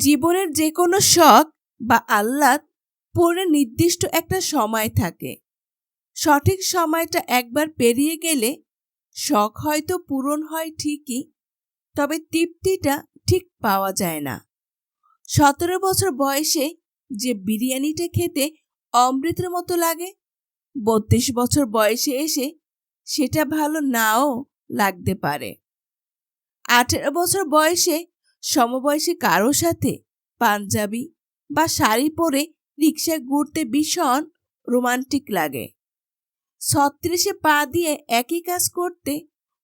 জীবনের যে কোনো শখ বা আহ্লাদ পূরণের নির্দিষ্ট একটা সময় থাকে। সঠিক সময়টা একবার পেরিয়ে গেলে শখ হয়তো পূরণ হয় ঠিকই, তবে তৃপ্তিটা ঠিক পাওয়া যায় না। ১৭ বছর বয়সে যে বিরিয়ানিটা খেতে অমৃতের মতো লাগে, ৩২ বছর বয়সে এসে সেটা ভালো নাও লাগতে পারে। ১৮ বছর বয়সে সমবয়সী কারো সাথে পাঞ্জাবি বা শাড়ি পরে রিকশায় ঘুরতে ভীষণ রোমান্টিক লাগে। ৩৬-এ পা দিয়ে একই কাজ করতে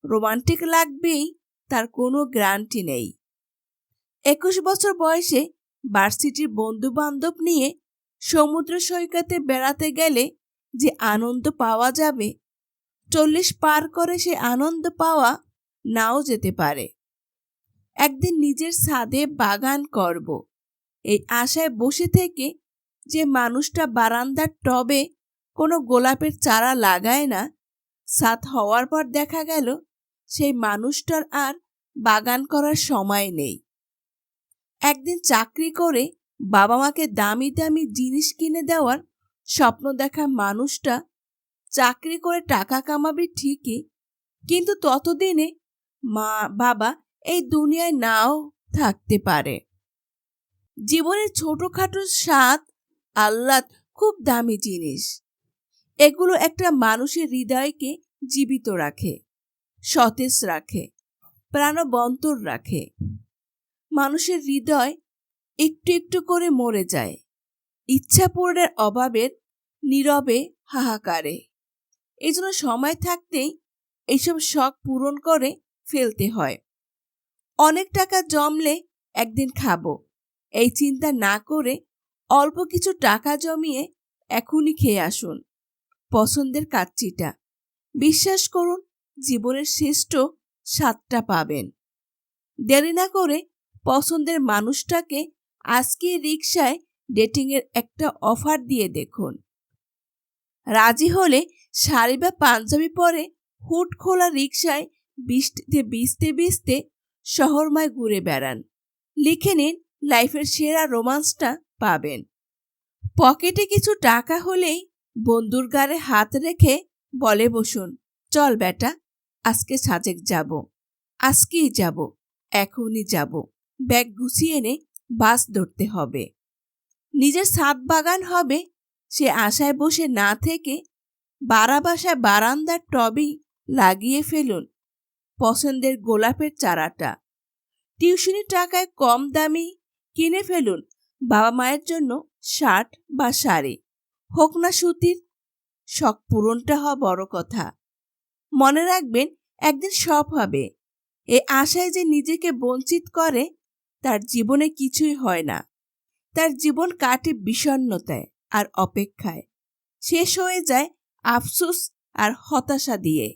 রোমান্টিক লাগবেই তার কোনো গ্যারান্টি নেই। ২১ বছর বয়সে ভার্সিটির বন্ধু-বান্ধব নিয়ে সমুদ্র সৈকতে বেড়াতে গেলে যে আনন্দ পাওয়া যাবে, ৪০ পার করে সে আনন্দ পাওয়া নাও যেতে পারে। একদিন নিজের ছাদে বাগান করব, এই আশায় বসে থেকে যে মানুষটা বারান্দার টবে কোনো গোলাপের চারা লাগায় না, ছাদ হওয়ার পর দেখা গেল সেই মানুষটার আর বাগান করার সময় নেই। একদিন চাকরি করে বাবা মাকে দামি দামি জিনিস কিনে দেওয়ার স্বপ্ন দেখা মানুষটা চাকরি করে টাকা কামাবে ঠিকই, কিন্তু ততদিনে মা বাবা এই দুনিয়ায় নাও থাকতে পারে। জীবনের ছোটখাটো স্বাদ আহ্লাদ খুব দামি জিনিস। এগুলো একটা মানুষের হৃদয়কে জীবিত রাখে, সতেজ রাখে, প্রাণবন্তর রাখে। মানুষের হৃদয় একটু একটু করে মরে যায় ইচ্ছা পূরণের অভাবের নীরবে হাহাকারে। এই জন্য সময় থাকতেই এইসব শখ পূরণ করে ফেলতে হয়। অনেক টাকা জমলে একদিন খাবো, এই চিন্তা না করে অল্প কিছু টাকা জমিয়ে এখনই খেয়ে আসুন পছন্দের কাচ্চিটা। বিশ্বাস করুন, জীবনের শ্রেষ্ঠ স্বাদটা পাবেন। দেরি না করে পছন্দের মানুষটাকে আজকে রিকশায় ডেটিংয়ের একটা অফার দিয়ে দেখুন। রাজি হলে শাড়ি বা পাঞ্জাবি পরে হুড খোলা রিকশায় বৃষ্টিতে ভিজতে ভিজতে শহরময় ঘুরে বেড়ান। লিখে নিন, লাইফের সেরা রোমান্সটা পাবেন। পকেটে কিছু টাকা হলেই বন্ধুর গায়ে হাত রেখে বলে বসুন, চল বেটা, আজকে সাজেক যাব, আজকেই যাব, এখনই যাব। ব্যাগ গুছিয়ে এনে বাস ধরতে হবে। নিজের ছাদ বাগান হবে সে আশায় বসে না থেকে বাড়া বাসায় বারান্দার টবেই লাগিয়ে ফেলুন পছন্দের গোলাপের চারাটা। টিউশনি টাকায় কম দামি কিনে ফেলুন বাবা মায়ের জন্য শার্ট বা শাড়ি, হোক না সুতির। শখ পূরণটা হওয়া বড় কথা। মনে রাখবেন, একদিন সব হবে। এ আশায় যে নিজেকে বঞ্চিত করে তার জীবনে কিছুই হয় না। তার জীবন কাটে বিষণ্ণতায় আর অপেক্ষায়, শেষ হয়ে যায় আফসোস আর হতাশা দিয়ে।